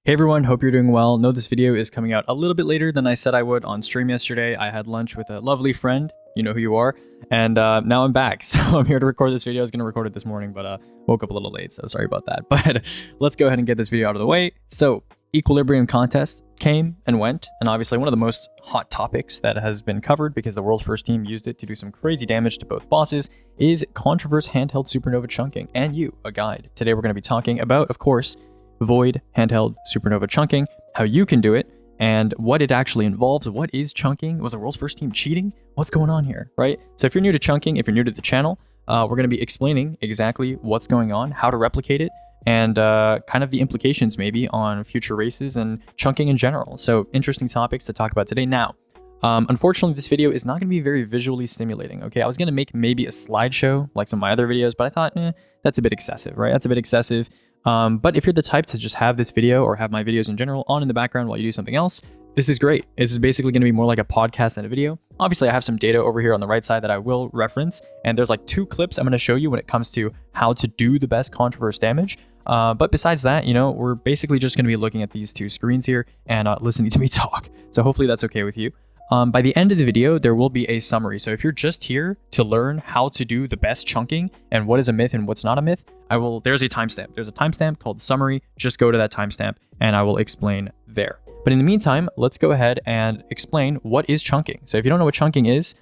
Hey everyone, hope you're doing well. Know this video is coming out a little bit later than I said I would on stream yesterday. I had lunch with a lovely friend, you know who you are, and now I'm back. So I'm here to record this video. I was going to record it this morning, but woke up a little late, so sorry about that. But let's go ahead and get this video out of the way. So Equilibrium contest came and went, and obviously one of the most hot topics that has been covered because the world's first team used it to do some crazy damage to both bosses is Contraverse Handheld Supernova chunking, and a guide. Today we're going to be talking about, of course, Void Handheld Supernova chunking, how you can do it, and what it actually involves. What is chunking? Was the world's first team cheating? What's going on here, right? So if you're new to chunking, if you're new to the channel, we're going to be explaining exactly what's going on, how to replicate it, and kind of the implications maybe on future races and chunking in general. So interesting topics to talk about today. Now, unfortunately, this video is not going to be very visually stimulating, okay? I was going to make maybe a slideshow like some of my other videos, but I thought, that's a bit excessive, right? That's a bit excessive. But if you're the type to just have this video or have my videos in general on in the background while you do something else, this is great. This is basically going to be more like a podcast than a video. Obviously, I have some data over here on the right side that I will reference, and there's like 2 clips I'm going to show you when it comes to how to do the best Contraverse damage. But besides that, we're basically just going to be looking at these 2 screens here and listening to me talk. So hopefully that's okay with you. By the end of the video, there will be a summary. So if you're just here to learn how to do the best chunking and what is a myth and what's not a myth, there's a timestamp. There's a timestamp called summary. Just go to that timestamp and I will explain there. But in the meantime, let's go ahead and explain what is chunking. So if you don't know what chunking is,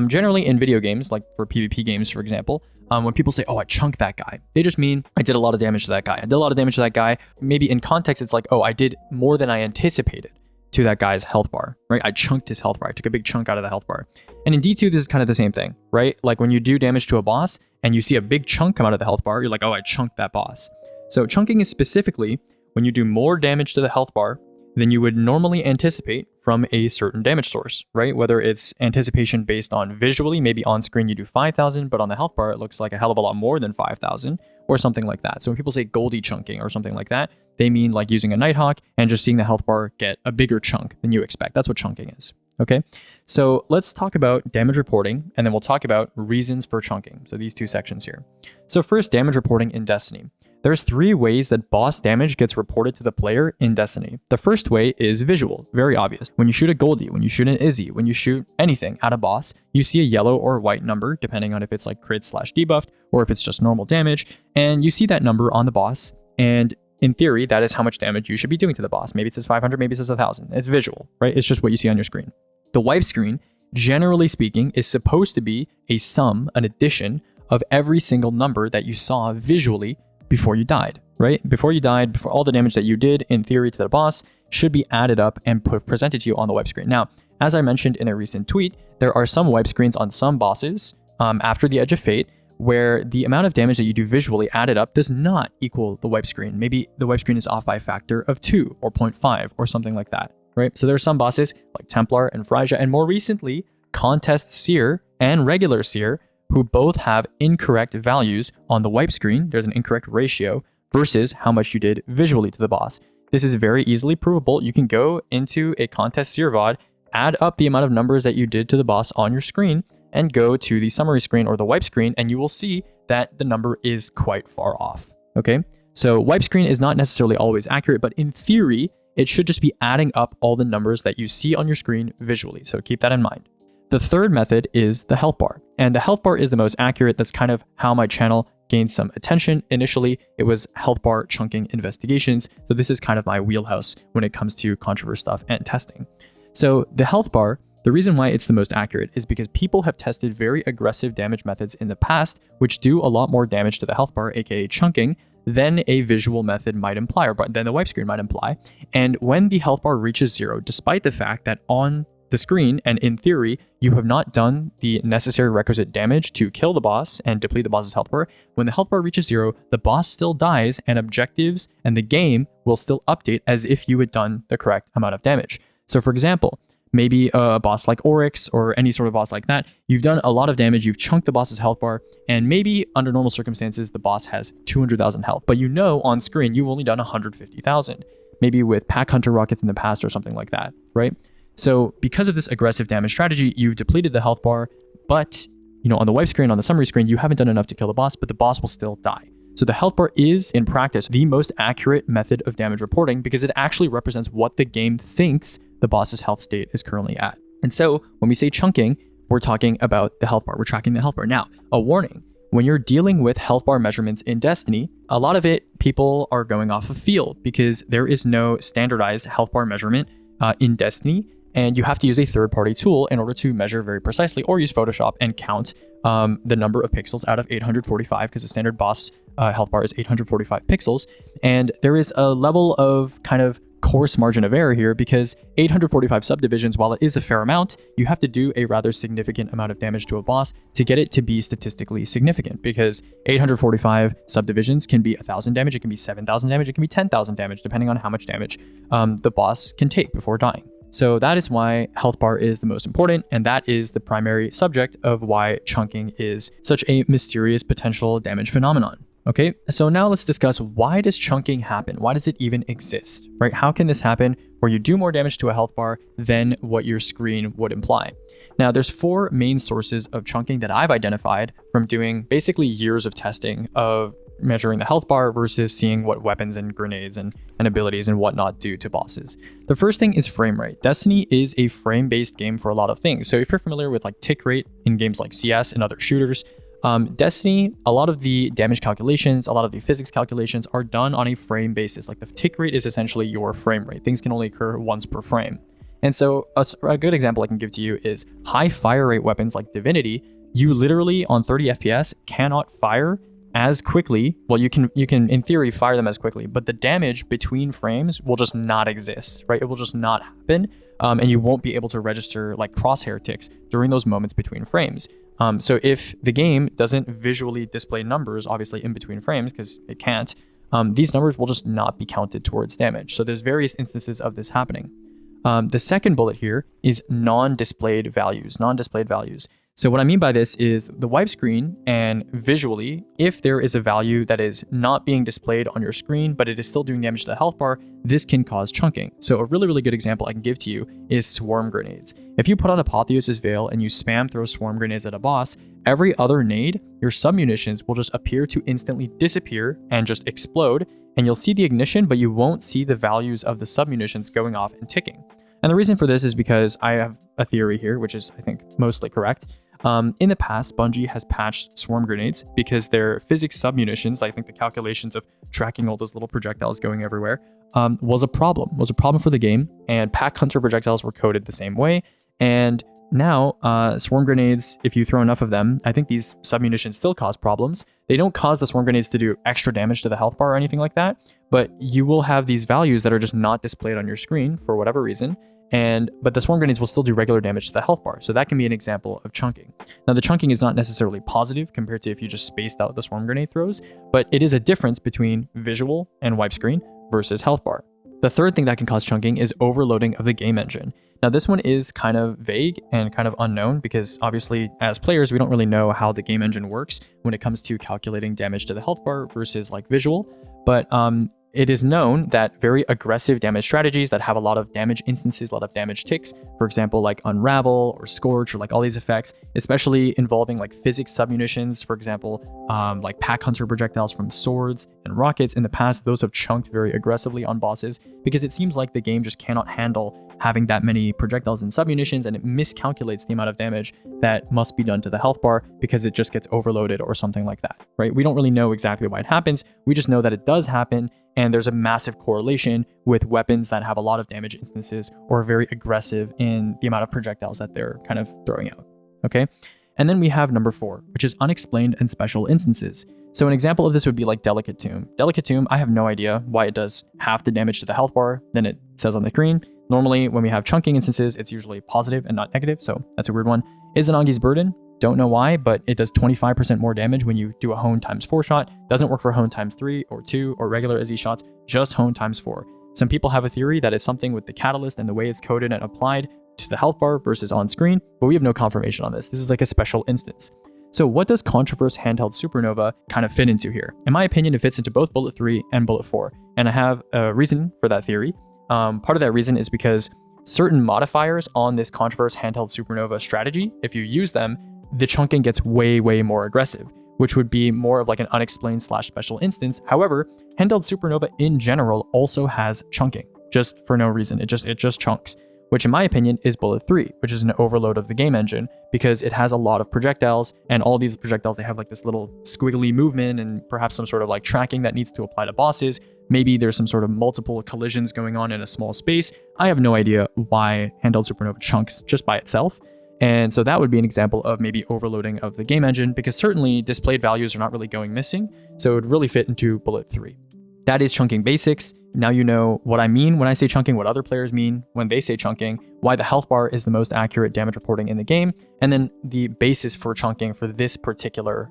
generally in video games, like for PvP games, for example, when people say, oh, I chunked that guy, they just mean I did a lot of damage to that guy. I did a lot of damage to that guy. Maybe in context, it's like, oh, I did more than I anticipated to that guy's health bar, right? I chunked his health bar. I took a big chunk out of the health bar. And in D2, this is kind of the same thing, right? Like when you do damage to a boss and you see a big chunk come out of the health bar, you're like, oh, I chunked that boss. So chunking is specifically when you do more damage to the health bar than you would normally anticipate from a certain damage source, right? Whether it's anticipation based on visually, maybe on screen you do 5,000, but on the health bar, it looks like a hell of a lot more than 5,000 or something like that. So when people say Goldie chunking or something like that, they mean like using a Nighthawk and just seeing the health bar get a bigger chunk than you expect. That's what chunking is, okay? So let's talk about damage reporting, and then we'll talk about reasons for chunking. So these 2 sections here. So first, damage reporting in Destiny. There's 3 ways that boss damage gets reported to the player in Destiny. The first way is visual, very obvious. When you shoot a Goldie, when you shoot an Izzy, when you shoot anything at a boss, you see a yellow or white number, depending on if it's like crit / debuffed, or if it's just normal damage, and you see that number on the boss, and in theory, that is how much damage you should be doing to the boss. Maybe it says 500, maybe it says 1,000. It's visual, right? It's just what you see on your screen. The wipe screen, generally speaking, is supposed to be a sum, an addition of every single number that you saw visually before you died, right? Before you died, before all the damage that you did, in theory, to the boss, should be added up and presented to you on the wipe screen. Now, as I mentioned in a recent tweet, there are some wipe screens on some bosses after the Edge of Fate where the amount of damage that you do visually added up does not equal the wipe screen. Maybe the wipe screen is off by a factor of 2 or 0.5 or something like that, right? So there are some bosses like Templar and Phrygia, and more recently, Contest Seer and Regular Seer, who both have incorrect values on the wipe screen. There's an incorrect ratio versus how much you did visually to the boss. This is very easily provable. You can go into a Contest Seer VOD, add up the amount of numbers that you did to the boss on your screen, and go to the summary screen or the wipe screen, and you will see that the number is quite far off, okay? So wipe screen is not necessarily always accurate, but in theory, it should just be adding up all the numbers that you see on your screen visually, so keep that in mind. The third method is the health bar, and the health bar is the most accurate. That's kind of how my channel gained some attention. Initially, it was health bar chunking investigations, so this is kind of my wheelhouse when it comes to Contraverse stuff and testing. So the health bar, the reason why it's the most accurate is because people have tested very aggressive damage methods in the past, which do a lot more damage to the health bar, aka chunking, than a visual method might imply, or than the wipe screen might imply. And when the health bar reaches 0, despite the fact that on the screen and in theory, you have not done the necessary requisite damage to kill the boss and deplete the boss's health bar, when the health bar reaches 0, the boss still dies and objectives and the game will still update as if you had done the correct amount of damage. So for example, maybe a boss like Oryx or any sort of boss like that, you've done a lot of damage, you've chunked the boss's health bar, and maybe under normal circumstances, the boss has 200,000 health, but on screen, you've only done 150,000, maybe with Pack Hunter rockets in the past or something like that, right? So because of this aggressive damage strategy, you've depleted the health bar, but on the wipe screen, on the summary screen, you haven't done enough to kill the boss, but the boss will still die. So the health bar is, in practice, the most accurate method of damage reporting because it actually represents what the game thinks the boss's health state is currently at. And so when we say chunking, we're talking about the health bar. We're tracking the health bar. Now, a warning. When you're dealing with health bar measurements in Destiny, a lot of it, people are going off of feel because there is no standardized health bar measurement in Destiny, and you have to use a third-party tool in order to measure very precisely, or use Photoshop and count the number of pixels out of 845, because the standard boss health bar is 845 pixels. And there is a level of kind of coarse margin of error here because 845 subdivisions, while it is a fair amount, you have to do a rather significant amount of damage to a boss to get it to be statistically significant, because 845 subdivisions can be 1,000 damage, it can be 7,000 damage, it can be 10,000 damage, depending on how much damage the boss can take before dying. So that is why health bar is the most important, and that is the primary subject of why chunking is such a mysterious potential damage phenomenon. Okay, so now let's discuss, why does chunking happen? Why does it even exist, right? How can this happen where you do more damage to a health bar than what your screen would imply? Now, there's 4 main sources of chunking that I've identified from doing basically years of testing of measuring the health bar versus seeing what weapons and grenades and abilities and whatnot do to bosses. The first thing is frame rate. Destiny is a frame-based game for a lot of things. So if you're familiar with like tick rate in games like CS and other shooters, Destiny, a lot of the damage calculations, a lot of the physics calculations are done on a frame basis. Like the tick rate is essentially your frame rate. Things can only occur once per frame. And so a good example I can give to you is high fire rate weapons like Divinity. You literally on 30 FPS cannot fire as quickly. Well, you can in theory fire them as quickly, but the damage between frames will just not exist, right? It will just not happen. And you won't be able to register like crosshair ticks during those moments between frames. So if the game doesn't visually display numbers, obviously in between frames, because it can't, these numbers will just not be counted towards damage. So there's various instances of this happening. The second bullet here is non-displayed values. So what I mean by this is the wipe screen, and visually, if there is a value that is not being displayed on your screen, but it is still doing damage to the health bar, this can cause chunking. So a really, really good example I can give to you is swarm grenades. If you put on Apotheosis Veil and you spam throw swarm grenades at a boss, every other nade, your submunitions will just appear to instantly disappear and just explode, and you'll see the ignition, but you won't see the values of the submunitions going off and ticking. And the reason for this is because I have a theory here, which is, I think, mostly correct. In the past, Bungie has patched swarm grenades because their physics submunitions, I think the calculations of tracking all those little projectiles going everywhere, was a problem for the game, and pack hunter projectiles were coded the same way. And now, swarm grenades, if you throw enough of them, I think these submunitions still cause problems. They don't cause the swarm grenades to do extra damage to the health bar or anything like that, but you will have these values that are just not displayed on your screen for whatever reason. But the swarm grenades will still do regular damage to the health bar. So that can be an example of chunking. Now, the chunking is not necessarily positive compared to if you just spaced out the swarm grenade throws, but it is a difference between visual and wipe screen versus health bar. The third thing that can cause chunking is overloading of the game engine. Now, this one is kind of vague and kind of unknown because obviously as players, we don't really know how the game engine works when it comes to calculating damage to the health bar versus like visual. But it is known that very aggressive damage strategies that have a lot of damage instances, a lot of damage ticks, for example, like Unravel or Scorch or like all these effects, especially involving like physics submunitions, for example, like pack hunter projectiles from swords and rockets. In the past, those have chunked very aggressively on bosses because it seems like the game just cannot handle having that many projectiles and submunitions, and it miscalculates the amount of damage that must be done to the health bar because it just gets overloaded or something like that, right? We don't really know exactly why it happens. We just know that it does happen, and there's a massive correlation with weapons that have a lot of damage instances or are very aggressive in the amount of projectiles that they're kind of throwing out, okay? And then we have number 4, which is unexplained and special instances. So an example of this would be like Delicate Tomb. Delicate Tomb, I have no idea why it does half the damage to the health bar than it says on the screen. Normally, when we have chunking instances, it's usually positive and not negative, so that's a weird one. Izanagi's Burden, don't know why, but it does 25% more damage when you do a Hone ×4 shot. Doesn't work for Hone ×3 or 2 or regular Izzy shots, just Hone ×4. Some people have a theory that it's something with the catalyst and the way it's coded and applied to the health bar versus on screen, but we have no confirmation on this. This is like a special instance. So what does Contraverse Handheld Supernova kind of fit into here? In my opinion, it fits into both Bullet 3 and Bullet 4, and I have a reason for that theory. Part of that reason is because certain modifiers on this Contraverse Handheld Supernova strategy, if you use them, the chunking gets way, way more aggressive. which would be more of like an unexplained / special instance. However, Handheld Supernova in general also has chunking, just for no reason. It just chunks, which in my opinion is bullet 3, which is an overload of the game engine because it has a lot of projectiles, and all these projectiles, they have like this little squiggly movement and perhaps some sort of like tracking that needs to apply to bosses. Maybe there's some sort of multiple collisions going on in a small space. I have no idea why Handheld Supernova chunks just by itself. And so that would be an example of maybe overloading of the game engine, because certainly displayed values are not really going missing. So it would really fit into bullet 3. That is chunking basics. Now you know what I mean when I say chunking, what other players mean when they say chunking, why the health bar is the most accurate damage reporting in the game, and then the basis for chunking for this particular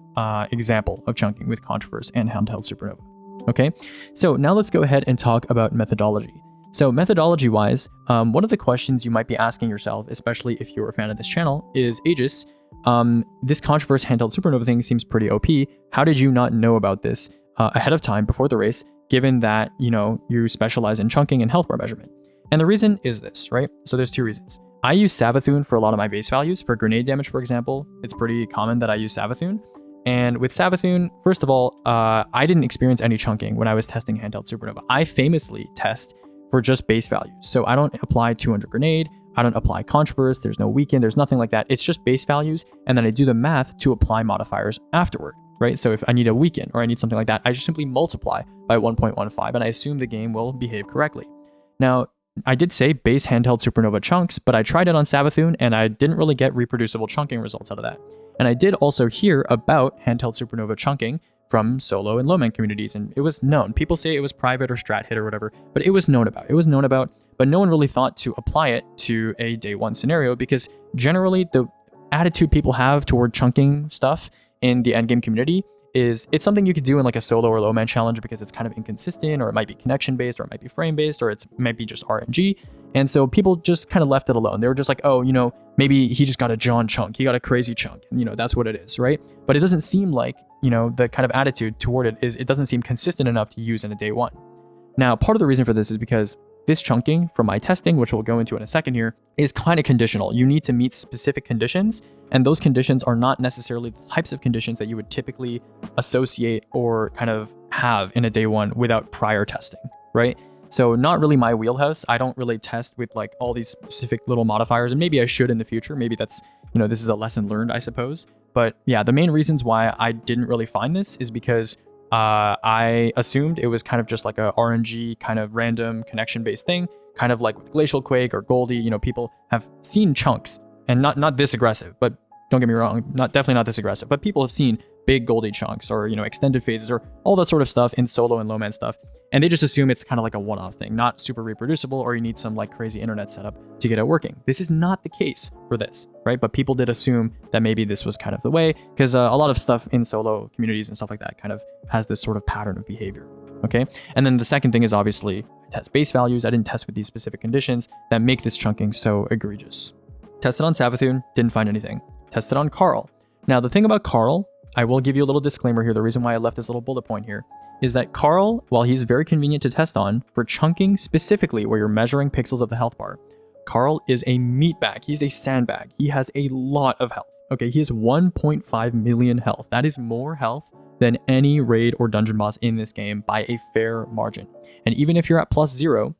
example of chunking with Contraverse and Handheld Supernova. Okay, so now let's go ahead and talk about methodology. So methodology-wise, one of the questions you might be asking yourself, especially if you're a fan of this channel, is Aegis, this Contraverse Handheld Supernova thing seems pretty OP. How did you not know about this ahead of time before the race, given that, you know, you specialize in chunking and health bar measurement? And the reason is this, right? So there's 2 reasons. I use Savathun for a lot of my base values. For grenade damage, for example, it's pretty common that I use Savathun. And with Savathun, first of all, I didn't experience any chunking when I was testing Handheld Supernova. I famously test for just base values. So I don't apply 200 grenade, I don't apply Contraverse, there's no weaken, there's nothing like that. It's just base values, and then I do the math to apply modifiers afterward, right? So if I need a weaken or I need something like that, I just simply multiply by 1.15 and I assume the game will behave correctly. Now, I did say base Handheld Supernova chunks, but I tried it on Savathun and I didn't really get reproducible chunking results out of that. And I did also hear about Handheld Supernova chunking from solo and low-man communities, and it was known. People say it was private or strat hit or whatever, but it was known about. But no one really thought to apply it to a day 1 scenario, because generally the attitude people have toward chunking stuff in the endgame community is it's something you could do in like a solo or low-man challenge because it's kind of inconsistent, or it might be connection-based, or it might be frame-based, or it might be just RNG. And so people just kind of left it alone. They were just like, oh, you know, maybe he just got a John chunk, he got a crazy chunk, and, you know, that's what it is, right? But it doesn't seem like, you know, the kind of attitude toward it is, it doesn't seem consistent enough to use in a day 1. Now, part of the reason for this is because this chunking from my testing, which we'll go into in a second here, is kind of conditional. You need to meet specific conditions, and those conditions are not necessarily the types of conditions that you would typically associate or kind of have in a day 1 without prior testing, right? So not really my wheelhouse. I don't really test with like all these specific little modifiers, and maybe I should in the future. Maybe that's, you know, this is a lesson learned, I suppose. But yeah, the main reasons why I didn't really find this is because I assumed it was kind of just like a RNG kind of random connection-based thing, kind of like with Glacial Quake or Goldie. You know, people have seen chunks, and not this aggressive, but don't get me wrong, definitely not this aggressive, but people have seen big Goldie chunks or, you know, extended phases or all that sort of stuff in solo and low-man stuff. And they just assume it's kind of like a one-off thing, not super reproducible, or you need some like crazy internet setup to get it working. This is not the case for this, right? But people did assume that maybe this was kind of the way, because a lot of stuff in solo communities and stuff like that kind of has this sort of pattern of behavior, okay? And then the second thing is obviously test base values. I didn't test with these specific conditions that make this chunking so egregious. Tested on Savathun, didn't find anything. Tested on Carl. Now the thing about Carl, I will give you a little disclaimer here. The reason why I left this little bullet point here is that Carl, while he's very convenient to test on, for chunking specifically where you're measuring pixels of the health bar, Carl is a meat bag. He's a sandbag. He has a lot of health. Okay, he has 1.5 million health. That is more health than any raid or dungeon boss in this game by a fair margin. And even if you're at +0,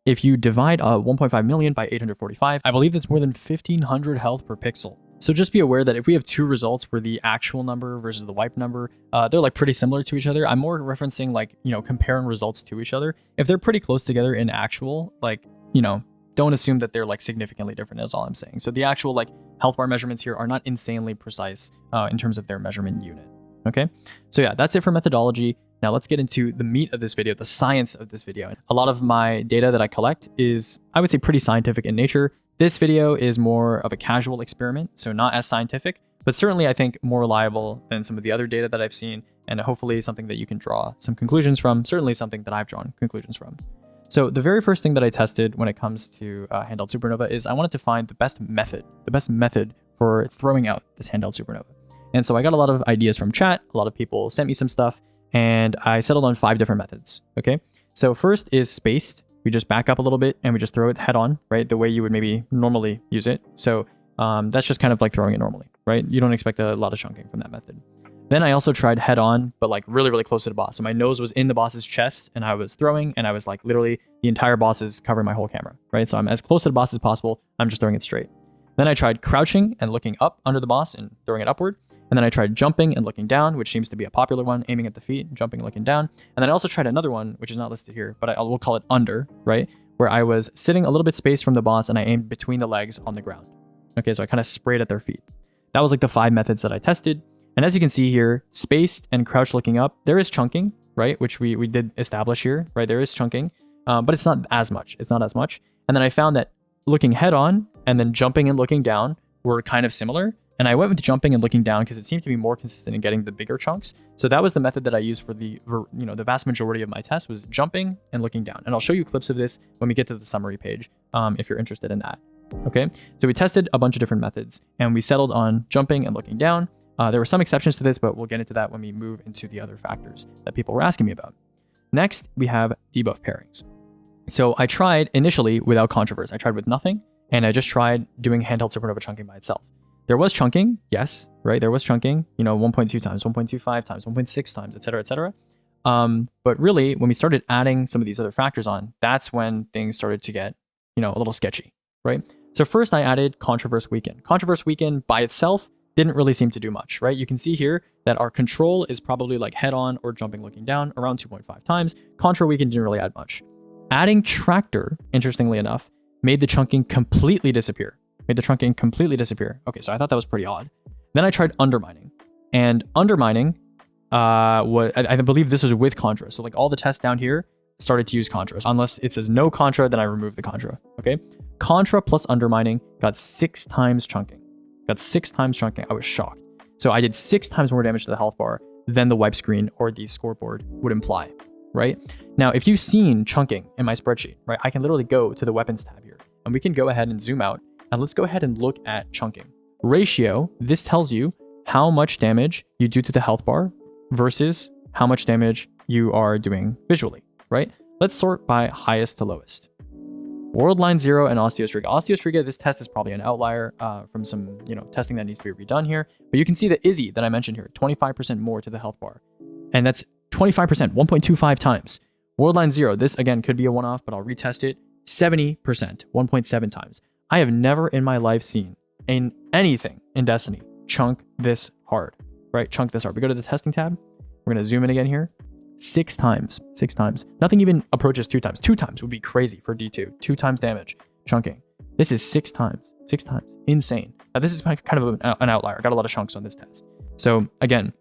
if you divide 1.5 million by 845, I believe that's more than 1,500 health per pixel. So just be aware that if we have 2 results where the actual number versus the wipe number, they're like pretty similar to each other. I'm more referencing like, you know, comparing results to each other. If they're pretty close together in actual, like, you know, don't assume that they're like significantly different is all I'm saying. So the actual like health bar measurements here are not insanely precise in terms of their measurement unit. Okay, so yeah, that's it for methodology. Now let's get into the meat of this video, the science of this video. A lot of my data that I collect is, I would say, pretty scientific in nature. This video is more of a casual experiment, so not as scientific, but certainly I think more reliable than some of the other data that I've seen, and hopefully something that you can draw some conclusions from, certainly something that I've drawn conclusions from. So the very first thing that I tested when it comes to Handheld Supernova is I wanted to find the best method for throwing out this Handheld Supernova. And so I got a lot of ideas from chat, a lot of people sent me some stuff, and I settled on 5 different methods, okay? So first is spaced. We just back up a little bit and we just throw it head on, right? The way you would maybe normally use it. So that's just kind of like throwing it normally, right? You don't expect a lot of chunking from that method. Then I also tried head on, but like really, really close to the boss. So my nose was in the boss's chest and I was throwing, and I was like literally the entire boss is covering my whole camera, right? So I'm as close to the boss as possible. I'm just throwing it straight. Then I tried crouching and looking up under the boss and throwing it upward. And then I tried jumping and looking down, which seems to be a popular one, aiming at the feet, jumping, looking down. And then I also tried another one, which is not listed here, but we'll call it under, right? Where I was sitting a little bit spaced from the boss and I aimed between the legs on the ground. Okay, so I kind of sprayed at their feet. That was like the 5 methods that I tested. And as you can see here, spaced and crouch looking up, there is chunking, right? Which we did establish here, right? There is chunking, but it's not as much. It's not as much. And then I found that looking head on and then jumping and looking down were kind of similar. And I went with jumping and looking down because it seemed to be more consistent in getting the bigger chunks. So that was the method that I used for the vast majority of my tests was jumping and looking down. And I'll show you clips of this when we get to the summary page if you're interested in that. Okay, so we tested a bunch of different methods and we settled on jumping and looking down. There were some exceptions to this, but we'll get into that when we move into the other factors that people were asking me about. Next, we have debuff pairings. So I tried initially without Contraverse. I tried with nothing, and I just tried doing Handheld Supernova chunking by itself. There was chunking, yes, right? There was chunking, 1.2 times, 1.25 times, 1.6 times, et cetera, et cetera. But really, when we started adding some of these other factors on, that's when things started to get, a little sketchy, right? So first I added Contraverse weaken. Contraverse weaken by itself didn't really seem to do much, right? You can see here that our control is probably like head on or jumping looking down around 2.5 times. Contra weaken didn't really add much. Adding tractor, interestingly enough, made the chunking completely disappear. Okay, so I thought that was pretty odd. Then I tried undermining, and undermining I believe this was with contra. So like all the tests down here started to use contra. Unless it says no contra, then I remove the contra. Okay, contra plus undermining got 6 times chunking. I was shocked. So I did 6 times more damage to the health bar than the wipe screen or the scoreboard would imply, right? Now, if you've seen chunking in my spreadsheet, right, I can literally go to the weapons tab here and we can go ahead and zoom out and let's go ahead and look at chunking. Ratio, this tells you how much damage you do to the health bar versus how much damage you are doing visually, right? Let's sort by highest to lowest. World Line 0 and Osteostriga. Osteostriga, this test is probably an outlier from some testing that needs to be redone here. But you can see the Izzy that I mentioned here, 25% more to the health bar. And that's 25%, 1.25 times. World Line 0, this again could be a one-off, but I'll retest it. 70%, 1.7 times. I have never in my life seen in anything in Destiny chunk this hard, right? Chunk this hard. We go to the testing tab. We're going to zoom in again here. 6 times. Nothing even approaches 2 times. 2 times would be crazy for D2. 2 times damage chunking. This is 6 times. Insane. Now, this is kind of an outlier. I got a lot of chunks on this test. So again,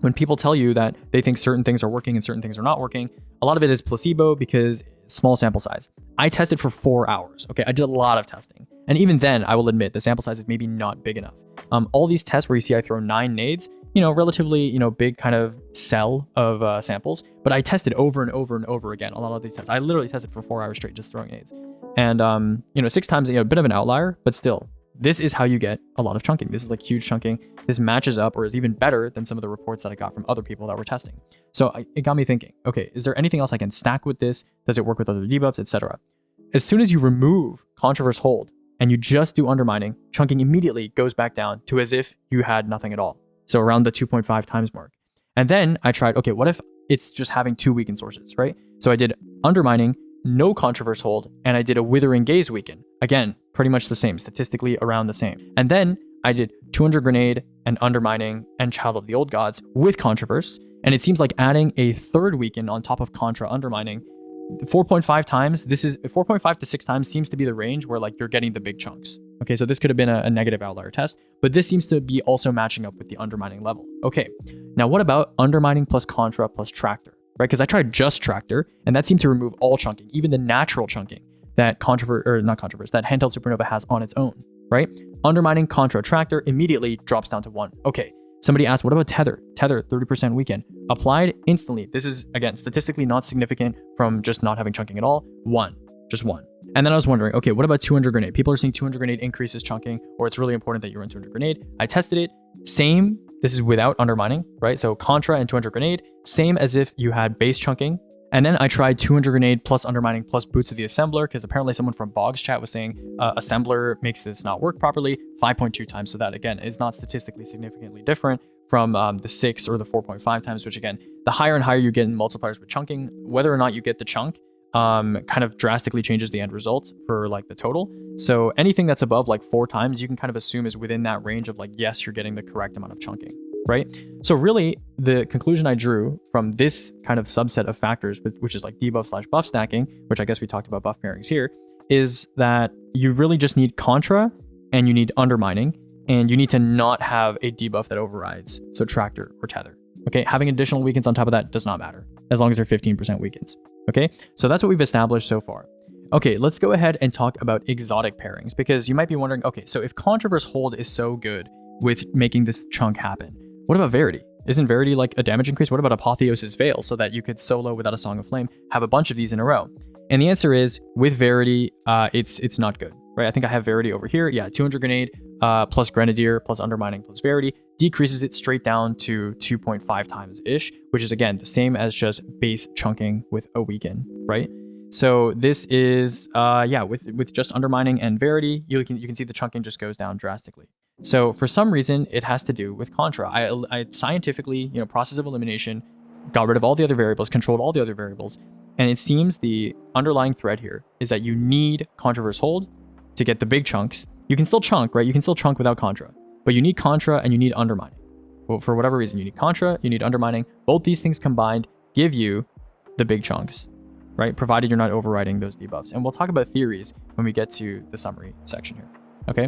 when people tell you that they think certain things are working and certain things are not working, a lot of it is placebo because small sample size. I tested for 4 hours. Okay, I did a lot of testing. And even then, I will admit the sample size is maybe not big enough. All these tests where you see I throw 9 nades, relatively, big kind of cell of samples, but I tested over and over and over again a lot of these tests. I literally tested for 4 hours straight just throwing nades. And, 6 times, a bit of an outlier, but still, this is how you get a lot of chunking. This is like huge chunking. This matches up or is even better than some of the reports that I got from other people that were testing. So it got me thinking, okay, is there anything else I can stack with this? Does it work with other debuffs, etc.? As soon as you remove Contraverse hold and you just do undermining, chunking immediately goes back down to as if you had nothing at all. So around the 2.5 times mark. And then I tried, okay, what if it's just having 2 weakened sources, right? So I did undermining, no Contraverse hold, and I did a withering gaze weaken. Again, pretty much the same, statistically around the same. And then I did 200 grenade and undermining and child of the old gods with Contraverse. And it seems like adding a 3rd weaken on top of contra undermining 4.5 times. This is 4.5 to 6 times seems to be the range where like you're getting the big chunks. Okay, so this could have been a negative outlier test, but this seems to be also matching up with the undermining level. Okay, now what about undermining plus contra plus tractor, right? Because I tried just tractor and that seemed to remove all chunking, even the natural chunking that that Handheld Supernova has on its own, right? Undermining contra tractor immediately drops down to 1. Okay, somebody asked, what about tether? Tether, 30% weaken. Applied instantly. This is, again, statistically not significant from just not having chunking at all. 1, just 1. And then I was wondering, okay, what about 200 grenade? People are seeing 200 grenade increases chunking, or it's really important that you run 200 grenade. I tested it, same, this is without undermining, right? So contra and 200 grenade, same as if you had base chunking. And then I tried 200 grenade plus undermining plus boots of the assembler, because apparently someone from Bog's chat was saying assembler makes this not work properly, 5.2 times. So that again is not statistically significantly different from the 6 or the 4.5 times, which again, the higher and higher you get in multipliers with chunking, whether or not you get the chunk kind of drastically changes the end result for like the total. So anything that's above like 4 times, you can kind of assume is within that range of like, yes, you're getting the correct amount of chunking, right? So really the conclusion I drew from this kind of subset of factors, which is like debuff/buff stacking, which I guess we talked about buff pairings here, is that you really just need contra and you need undermining, and you need to not have a debuff that overrides, so tractor or tether. Okay, having additional weakens on top of that does not matter, as long as they're 15% weakens. Okay, so that's what we've established so far. Okay, let's go ahead and talk about exotic pairings, because you might be wondering, okay, so if Contraverse hold is so good with making this chunk happen, what about Verity? Isn't Verity like a damage increase? What about Apotheosis Veil, so that you could solo without a Song of Flame, have a bunch of these in a row? And the answer is, with Verity, it's not good, right? I think I have Verity over here. Yeah, 200 Grenade plus Grenadier plus Undermining plus Verity decreases it straight down to 2.5 times-ish, which is, again, the same as just base chunking with a weaken, right? So this is, with just Undermining and Verity, you can see the chunking just goes down drastically. So for some reason, it has to do with Contra. I scientifically, process of elimination, got rid of all the other variables, controlled all the other variables, and it seems the underlying thread here is that you need Contraverse hold to get the big chunks. You can still chunk, right? You can still chunk without Contra, but you need Contra and you need Undermining. Well, for whatever reason, you need Contra, you need Undermining. Both these things combined give you the big chunks, right? Provided you're not overriding those debuffs. And we'll talk about theories when we get to the summary section here, okay?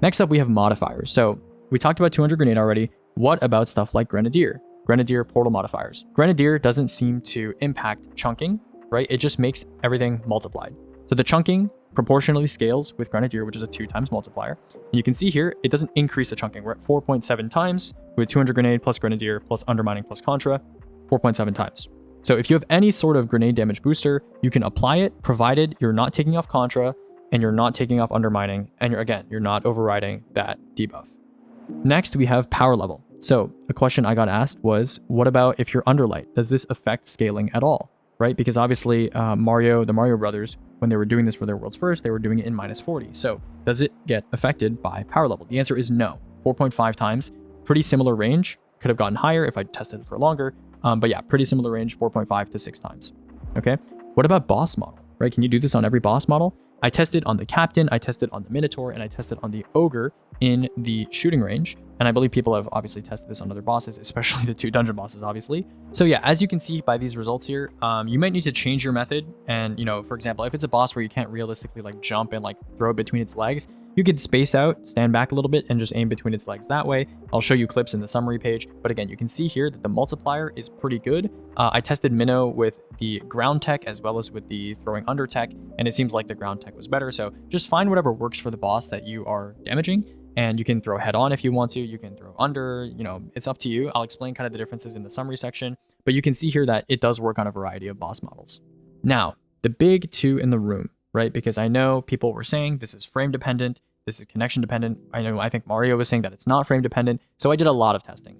Next up, we have modifiers. So we talked about 200 Grenade already. What about stuff like Grenadier? Grenadier portal modifiers. Grenadier doesn't seem to impact chunking, right? It just makes everything multiplied. So the chunking proportionally scales with Grenadier, which is a 2 times multiplier. And you can see here, it doesn't increase the chunking. We're at 4.7 times with 200 Grenade plus Grenadier plus Undermining plus Contra, 4.7 times. So if you have any sort of grenade damage booster, you can apply it, provided you're not taking off Contra and you're not taking off Undermining, and you're not overriding that debuff. Next, we have power level. So a question I got asked was, what about if you're underlight? Does this affect scaling at all? Right? Because obviously the Mario brothers, when they were doing this for their world's first, they were doing it in -40. So does it get affected by power level? The answer is no. 4.5 times, pretty similar range. Could have gotten higher if I tested it for longer. But yeah, pretty similar range, 4.5 to 6 times. Okay. What about boss model, right? Can you do this on every boss model? I tested on the Captain, I tested on the Minotaur, and I tested on the Ogre in the shooting range. And I believe people have obviously tested this on other bosses, especially the 2 dungeon bosses, obviously. So yeah, as you can see by these results here, you might need to change your method. And, for example, if it's a boss where you can't realistically like jump and like throw it between its legs, you could space out, stand back a little bit, and just aim between its legs that way. I'll show you clips in the summary page. But again, you can see here that the multiplier is pretty good. I tested Minnow with the ground tech as well as with the throwing under tech, and it seems like the ground tech was better. So just find whatever works for the boss that you are damaging. And you can throw head on if you want to, you can throw under, it's up to you. I'll explain kind of the differences in the summary section, but you can see here that it does work on a variety of boss models. Now, the big 2 in the room, right? Because I know people were saying this is frame dependent, this is connection dependent. I think Mario was saying that it's not frame dependent. So I did a lot of testing.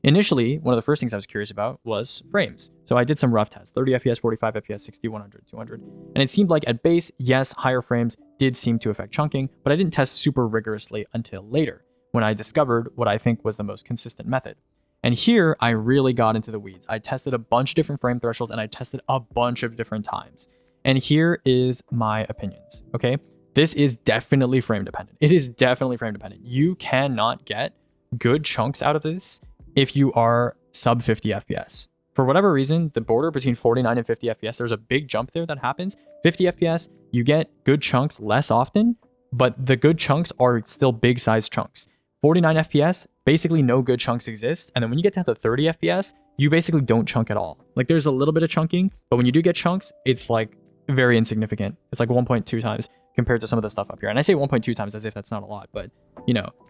Initially, one of the first things I was curious about was frames. So I did some rough tests, 30 FPS, 45 FPS, 60, 100, 200. And it seemed like at base, yes, higher frames did seem to affect chunking, but I didn't test super rigorously until later, when I discovered what I think was the most consistent method. And here, I really got into the weeds. I tested a bunch of different frame thresholds, and I tested a bunch of different times. And here is my opinions, okay? This is definitely frame dependent. It is definitely frame dependent. You cannot get good chunks out of this if you are sub 50 FPS. For whatever reason, the border between 49 and 50 FPS, there's a big jump there that happens. 50 FPS, you get good chunks less often, but the good chunks are still big size chunks. 49 FPS, basically no good chunks exist. And then when you get down to 30 FPS, you basically don't chunk at all. Like there's a little bit of chunking, but when you do get chunks, it's like very insignificant. It's like 1.2 times compared to some of the stuff up here. And I say 1.2 times as if that's not a lot, but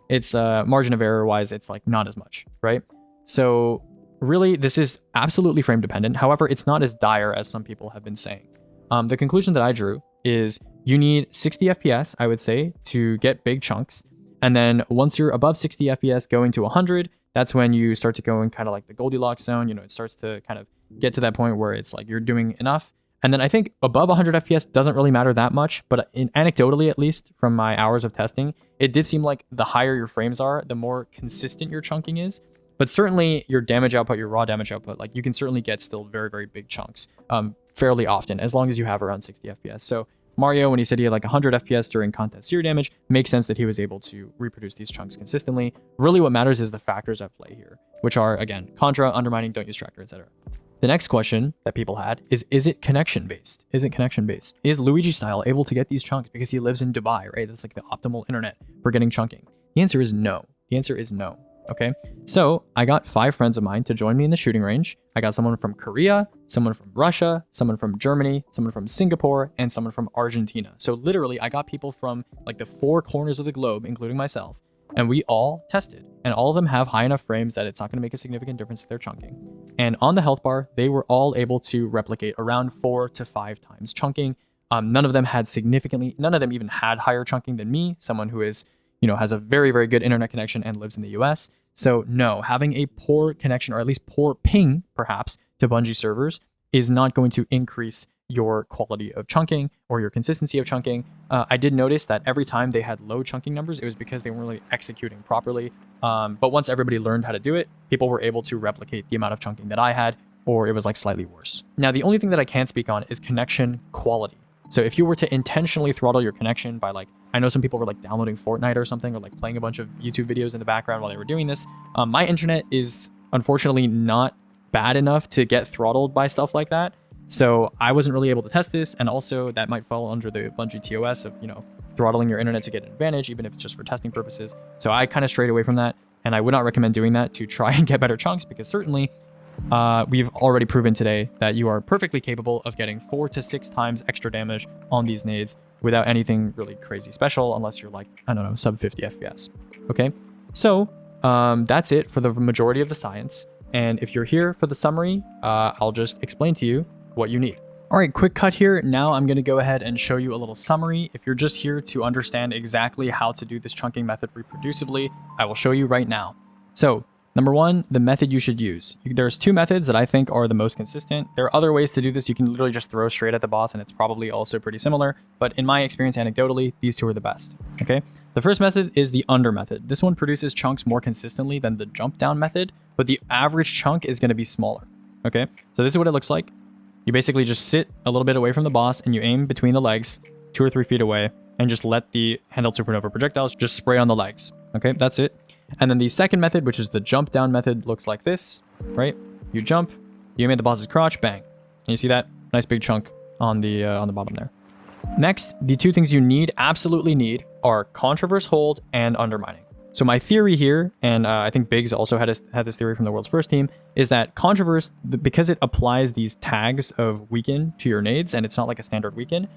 it's margin of error wise, it's like not as much, right? So really, this is absolutely frame dependent. However, it's not as dire as some people have been saying. The conclusion that I drew is you need 60 FPS, I would say, to get big chunks. And then once you're above 60 FPS going to 100, that's when you start to go in kind of like the Goldilocks zone. It starts to kind of get to that point where it's like you're doing enough. And then I think above 100 FPS doesn't really matter that much, but anecdotally, at least from my hours of testing, it did seem like the higher your frames are, the more consistent your chunking is. But certainly your damage output, your raw damage output, like you can certainly get still very, very big chunks fairly often, as long as you have around 60 FPS. So Mario, when he said he had like 100 FPS during contest seer damage, makes sense that he was able to reproduce these chunks consistently. Really what matters is the factors at play here, which are, again, contra, undermining, don't use tractor, etc. The next question that people had is it connection based? Is it connection based? Is Luigi Style able to get these chunks because he lives in Dubai, right? That's like the optimal internet for getting chunking. The answer is no. The answer is no. Okay, so I got 5 friends of mine to join me in the shooting range. I got someone from Korea, someone from Russia, someone from Germany, someone from Singapore, and someone from Argentina. So literally, I got people from like the 4 corners of the globe, including myself, and we all tested. And all of them have high enough frames that it's not going to make a significant difference if they're chunking. And on the health bar, they were all able to replicate around 4 to 5 times chunking. None of them even had higher chunking than me, someone who is, has a very, very good internet connection and lives in the US. So no, having a poor connection, or at least poor ping, perhaps, to Bungie servers is not going to increase your quality of chunking or your consistency of chunking. I did notice that every time they had low chunking numbers, it was because they weren't really executing properly. But once everybody learned how to do it, people were able to replicate the amount of chunking that I had, or it was like slightly worse. Now, the only thing that I can't speak on is connection quality. So if you were to intentionally throttle your connection by I know some people were downloading Fortnite or something, or playing a bunch of YouTube videos in the background while they were doing this. My internet is unfortunately not bad enough to get throttled by stuff like that. So I wasn't really able to test this. And also that might fall under the Bungie TOS of, throttling your internet to get an advantage, even if it's just for testing purposes. So I kind of strayed away from that. And I would not recommend doing that to try and get better chunks, because certainly we've already proven today that you are perfectly capable of getting 4 to 6 times extra damage on these nades without anything really crazy special, unless you're sub 50 FPS. Okay, so that's it for the majority of the science. And if you're here for the summary, I'll just explain to you what you need. All right, quick cut here. Now I'm going to go ahead and show you a little summary. If you're just here to understand exactly how to do this chunking method reproducibly, I will show you right now. So number 1, the method you should use. There's 2 methods that I think are the most consistent. There are other ways to do this. You can literally just throw straight at the boss, and it's probably also pretty similar. But in my experience, anecdotally, these 2 are the best. Okay. The first method is the under method. This one produces chunks more consistently than the jump down method, but the average chunk is going to be smaller. Okay. So this is what it looks like. You basically just sit a little bit away from the boss and you aim between the legs 2 or 3 feet away and just let the Handheld Supernova projectiles just spray on the legs. Okay, that's it. And then the second method, which is the jump down method, looks like this, right? You jump, you aim at the boss's crotch, bang. And you see that nice big chunk on the bottom there. Next, the 2 things you absolutely need, are Contraverse hold and undermining. So my theory here, and I think Biggs also had this theory from the world's first team, is that Contraverse, because it applies these tags of weaken to your nades, and it's not like a standard weaken,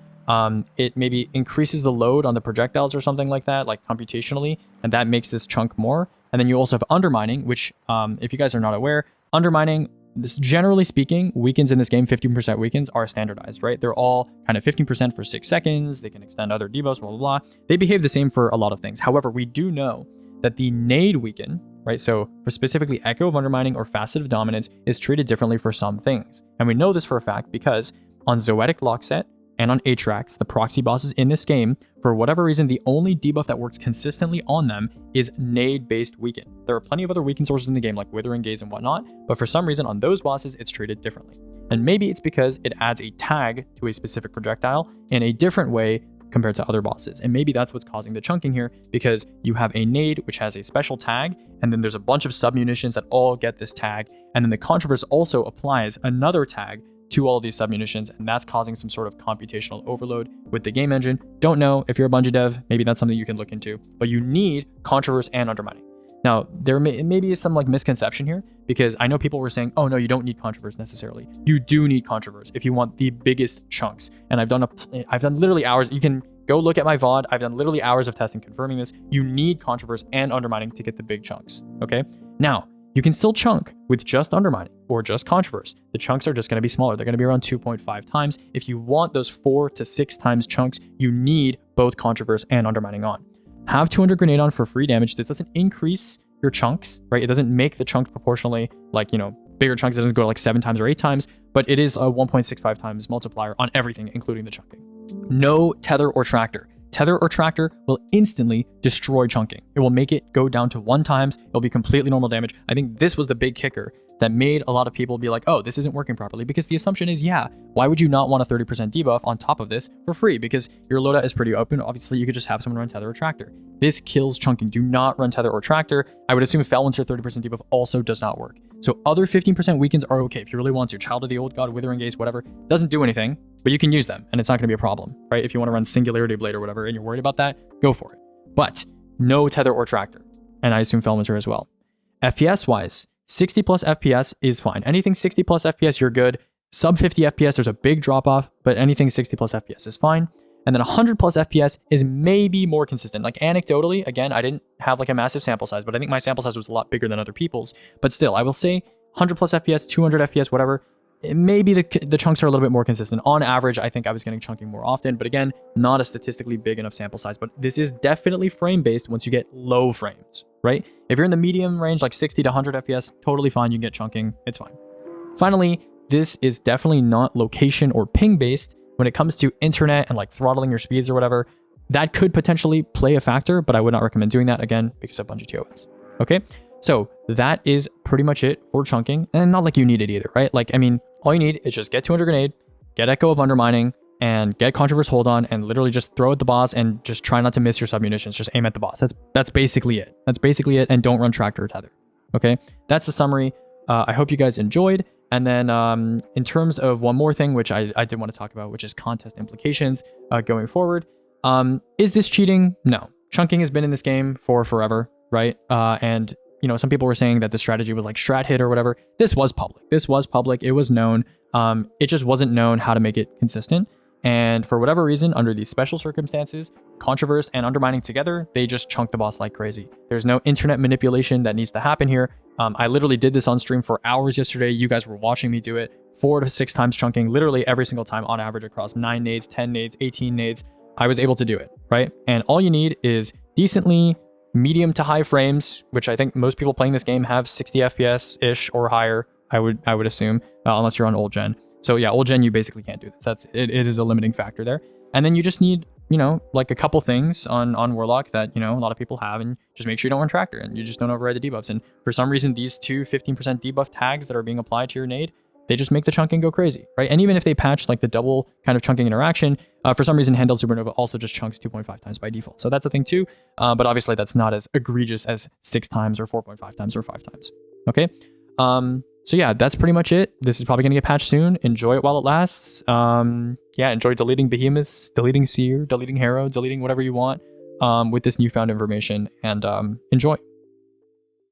it maybe increases the load on the projectiles or something like that, like computationally, and that makes this chunk more. And then you also have undermining, which, if you guys are not aware, undermining, this generally speaking, weakens in this game, 15% weakens are standardized, right? They're all kind of 15% for 6 seconds. They can extend other debuffs, blah, blah, blah. They behave the same for a lot of things. However, we do know that the nade weaken, right? So for specifically Echo of Undermining or Facet of Dominance is treated differently for some things. And we know this for a fact because on Zoetic Lockset and on Atrax, the proxy bosses in this game, for whatever reason, the only debuff that works consistently on them is nade-based weaken. There are plenty of other weaken sources in the game like Withering Gaze and whatnot, but for some reason on those bosses, it's treated differently. And maybe it's because it adds a tag to a specific projectile in a different way compared to other bosses. And maybe that's what's causing the chunking here, because you have a nade which has a special tag, and then there's a bunch of sub-munitions that all get this tag, and then the Contraverse also applies another tag to all of these sub-munitions, and that's causing some sort of computational overload with the game engine. Don't know, if you're a Bungie dev, maybe that's something you can look into, but you need Contraverse and Undermining. Now, there maybe is some misconception here, because I know people were saying, oh no, you don't need Contraverse necessarily. You do need Contraverse if you want the biggest chunks. And I've done literally hours. You can go look at my VOD. I've done literally hours of testing confirming this. You need Contraverse and Undermining to get the big chunks. Okay. Now, you can still chunk with just Undermining or just Contraverse. The chunks are just going to be smaller. They're going to be around 2.5 times. If you want those 4 to 6 times chunks, you need both Contraverse and Undermining on. Have 200 Grenade on for free damage. This doesn't increase your chunks, right? It doesn't make the chunks proportionally bigger chunks. It doesn't go 7 times or 8 times, but it is a 1.65 times multiplier on everything, including the chunking. No tether or tractor. Tether or Tractor will instantly destroy chunking. It will make it go down to 1 times. It'll be completely normal damage. I think this was the big kicker that made a lot of people be like, oh, this isn't working properly, because the assumption is, yeah, why would you not want a 30% debuff on top of this for free? Because your loadout is pretty open. Obviously, you could just have someone run Tether or Tractor. This kills chunking. Do not run Tether or Tractor. I would assume Felwinter 30% debuff also does not work. So other 15% weakens are okay if you really want to. Child of the Old God, Withering Gaze, whatever. Doesn't do anything, but you can use them, and it's not going to be a problem, right? If you want to run Singularity Blade or whatever, and you're worried about that, go for it. But no Tether or Tractor, and I assume Felwinter as well. FPS-wise, 60 plus FPS is fine. Anything 60 plus FPS, you're good. Sub 50 FPS, there's a big drop off, but anything 60 plus FPS is fine. And then 100 plus FPS is maybe more consistent. Like anecdotally, again, I didn't have like a massive sample size, but I think my sample size was a lot bigger than other people's. But still, I will say 100 plus FPS, 200 FPS, whatever, maybe the chunks are a little bit more consistent. On average, I think I was getting chunking more often, but again, not a statistically big enough sample size. But this is definitely frame based once you get low frames, right? If you're in the medium range, like 60 to 100 FPS, totally fine. You can get chunking, it's fine. Finally, this is definitely not location or ping based. When it comes to internet and like throttling your speeds or whatever, that could potentially play a factor, but I would not recommend doing that, again, because of Bungie TOS. Okay, so that is pretty much it for chunking, and not like you need it either, right? Like, I mean, all you need is just get 200 Grenade, get Echo of Undermining, and get Contraverse Hold On, and literally just throw at the boss and just try not to miss your submunitions. Just aim at the boss. That's basically it. That's basically it, and don't run Tractor or Tether. Okay, that's the summary. I hope you guys enjoyed. And then in terms of one more thing, which I did want to talk about, which is contest implications going forward. Is this cheating? No. Chunking has been in this game for forever, right? And, you know, some people were saying that the strategy was like strat hit or whatever. This was public. This was public. It was known. It just wasn't known how to make it consistent. And for whatever reason, under these special circumstances, Contraverse and Undermining together, they just chunk the boss like crazy. There's no internet manipulation that needs to happen here. I literally did this on stream for hours yesterday. You guys were watching me do it 4 to 6 times chunking, literally every single time on average across 9 nades, 10 nades, 18 nades. I was able to do it, right? And all you need is decently medium to high frames, which I think most people playing this game have 60 FPS-ish or higher, I would assume, unless you're on old gen. So yeah, old gen, you basically can't do this. It is a limiting factor there. And then you just need, you know, like a couple things on Warlock that, you know, a lot of people have, and just make sure you don't run Tractor and you just don't override the debuffs. And for some reason, these two 15% debuff tags that are being applied to your nade, they just make the chunking go crazy, right? And even if they patch like the double kind of chunking interaction, for some reason, Handheld Supernova also just chunks 2.5 times by default. So that's a thing too. But obviously that's not as egregious as 6 times or 4.5 times or 5 times. Okay. So yeah, that's pretty much it. This is probably going to get patched soon. Enjoy it while it lasts. Yeah, enjoy deleting behemoths, deleting seer, deleting hero, deleting whatever you want with this newfound information, and enjoy.